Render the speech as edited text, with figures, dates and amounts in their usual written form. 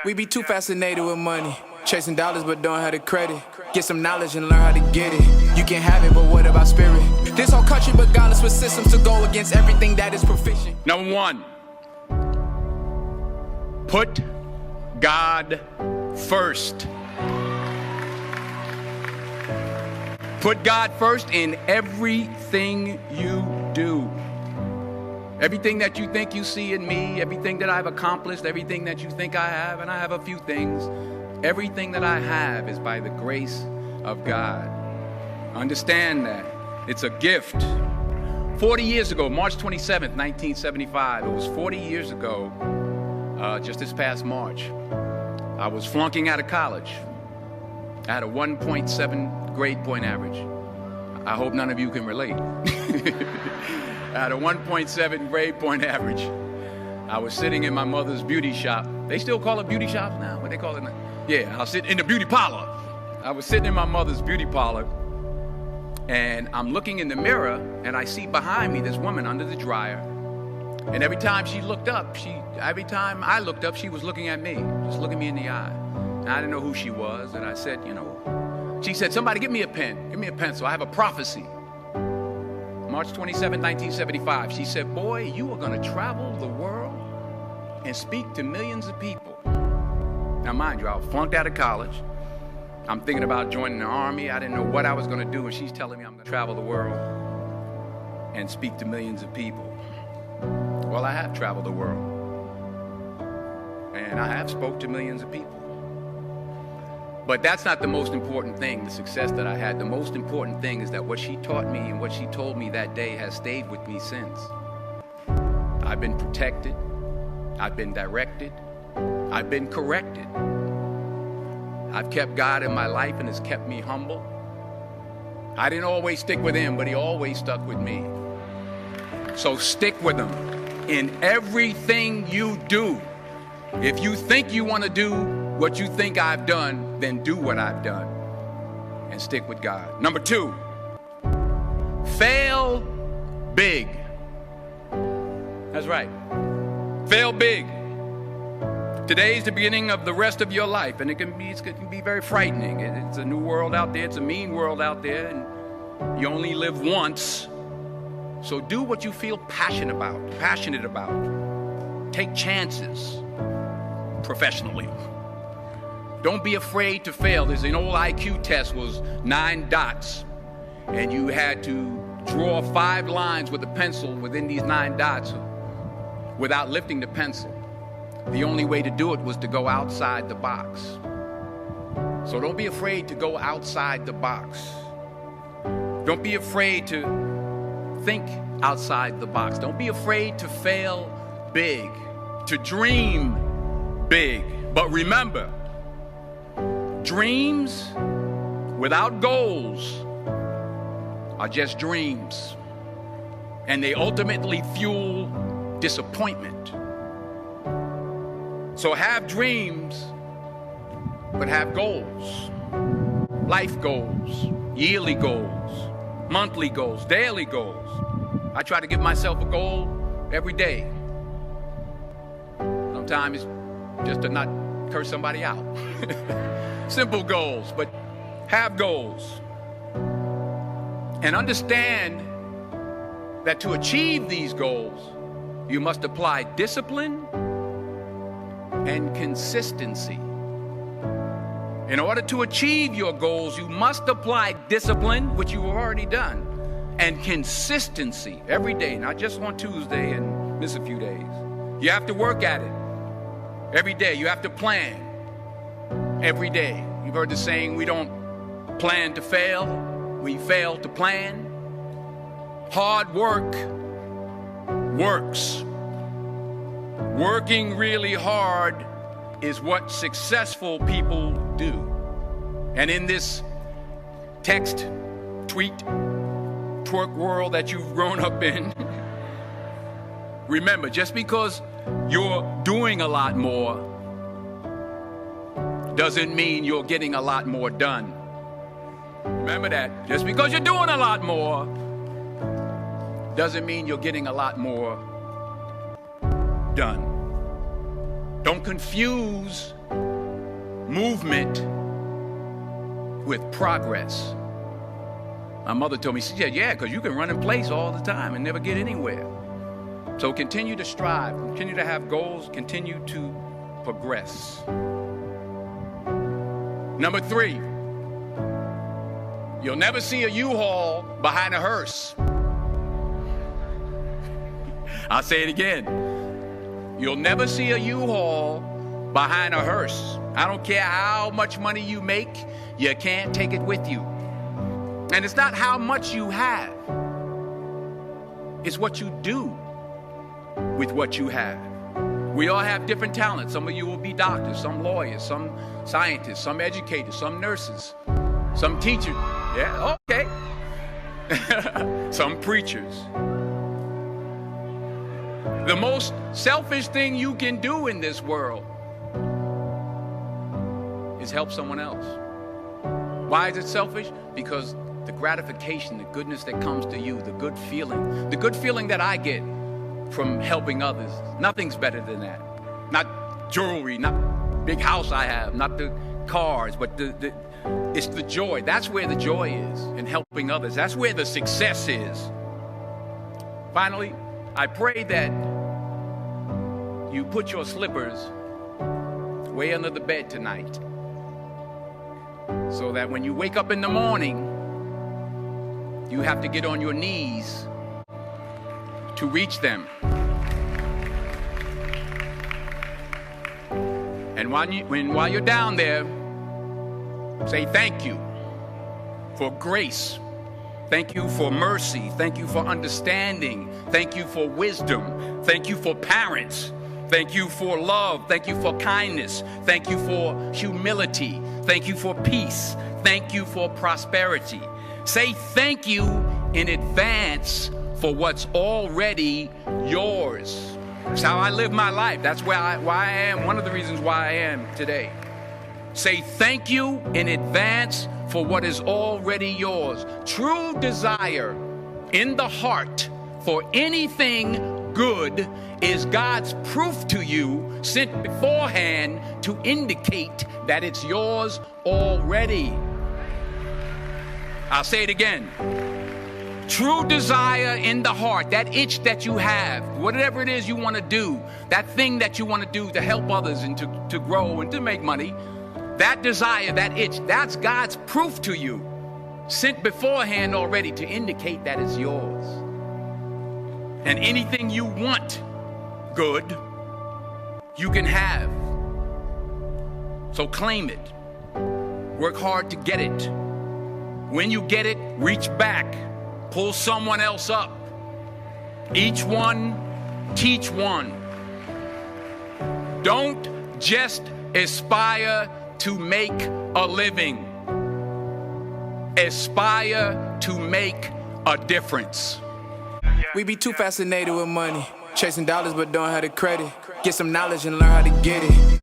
We be too fascinated with money, chasing dollars but don't have the credit. Get some knowledge and learn how to get it. You can have it, but what about spirit? This whole country regardless with systems to go against everything that is proficient. Number one, put God first. Put God first in everything you do. Everything that you think you see in me, everything that I've accomplished, everything that you think I have, and I have a few things, everything that I have is by the grace of God. Understand that. It's a gift. 40 years ago, March 27th, 1975, it was 40 years ago, just this past March, I was flunking out of college. I had a 1.7 grade point average. I hope none of you can relate. I had a 1.7 grade point average. I was sitting in my mother's beauty shop. They still call it beauty shops now? What they call it now? Yeah, I was sitting in the beauty parlor. I was sitting in my mother's beauty parlor, and I'm looking in the mirror, and I see behind me this woman under the dryer. And every time she looked up, every time I looked up, she was looking at me, just looking me in the eye. And I didn't know who she was, and I said, she said, somebody give me a pen, give me a pencil. I have a prophecy. March 27, 1975, she said, boy, you are going to travel the world and speak to millions of people. Now, mind you, I was flunked out of college. I'm thinking about joining the army. I didn't know what I was going to do, and she's telling me I'm going to travel the world and speak to millions of people. Well, I have traveled the world, and I have spoke to millions of people. But that's not the most important thing, the success that I had. The most important thing is that what she taught me and what she told me that day has stayed with me since. I've been protected. I've been directed. I've been corrected. I've kept God in my life and has kept me humble. I didn't always stick with him, but he always stuck with me. So stick with him in everything you do. If you think you want to do what you think I've done, then do what I've done and stick with God. Number two, fail big. That's right. Fail big. Today's the beginning of the rest of your life, and it can be very frightening. It's a new world out there. It's a mean world out there, and you only live once. So do what you feel passionate about. Take chances professionally. Don't be afraid to fail. There's an old IQ test, was 9 dots, and you had to draw 5 lines with a pencil within these 9 dots without lifting the pencil. The only way to do it was to go outside the box. So don't be afraid to go outside the box. Don't be afraid to think outside the box. Don't be afraid to fail big, to dream big. But remember, dreams without goals are just dreams, and they ultimately fuel disappointment. So have dreams, but have goals. Life goals, yearly goals, monthly goals, daily goals. I try to give myself a goal every day. Sometimes it's just to not curse somebody out. Simple goals, but have goals. And understand that to achieve these goals, you must apply discipline and consistency. In order to achieve your goals, you must apply discipline, which you have already done, and consistency every day, not just on Tuesday and miss a few days. You have to work at it every day. You have to plan every day. You've heard the saying, we don't plan to fail, we fail to plan. Hard work works. Working really hard is what successful people do. And in this text, tweet, twerk world that you've grown up in, remember, just because you're doing a lot more doesn't mean you're getting a lot more done. Remember that. Just because you're doing a lot more doesn't mean you're getting a lot more done. Don't confuse movement with progress. My mother told me, she said, yeah, because you can run in place all the time and never get anywhere. So continue to strive, continue to have goals, continue to progress. Number 3, you'll never see a U-Haul behind a hearse. I'll say it again. You'll never see a U-Haul behind a hearse. I don't care how much money you make, you can't take it with you. And it's not how much you have, it's what you do with what you have. We all have different talents. Some of you will be doctors, some lawyers, some scientists, some educators, some nurses, some teachers. Yeah, okay. Some preachers. The most selfish thing you can do in this world is help someone else. Why is it selfish? Because the gratification, the goodness that comes to you, the good feeling that I get from helping others, nothing's better than that. Not jewelry, not big house I have, not the cars, but it's the joy. That's where the joy is, in helping others. That's where the success is. Finally, I pray that you put your slippers way under the bed tonight, so that when you wake up in the morning, you have to get on your knees to reach them. And while you're down there, say thank you for grace. Thank you for mercy. Thank you for understanding. Thank you for wisdom. Thank you for parents. Thank you for love. Thank you for kindness. Thank you for humility. Thank you for peace. Thank you for prosperity. Say thank you in advance for what's already yours. That's how I live my life. That's why I am, one of the reasons why I am today. Say thank you in advance for what is already yours. True desire in the heart for anything good is God's proof to you, sent beforehand to indicate that it's yours already. I'll say it again. True desire in the heart, that itch that you have, whatever it is you want to do, that thing that you want to do to help others and to grow and to make money, that desire, that itch, that's God's proof to you, sent beforehand already to indicate that it's yours. And anything you want good, you can have. So claim it. Work hard to get it. When you get it, reach back. Pull someone else up. Each one, teach one. Don't just aspire to make a living. Aspire to make a difference. We be too fascinated with money, chasing dollars but don't have the credit. Get some knowledge and learn how to get it.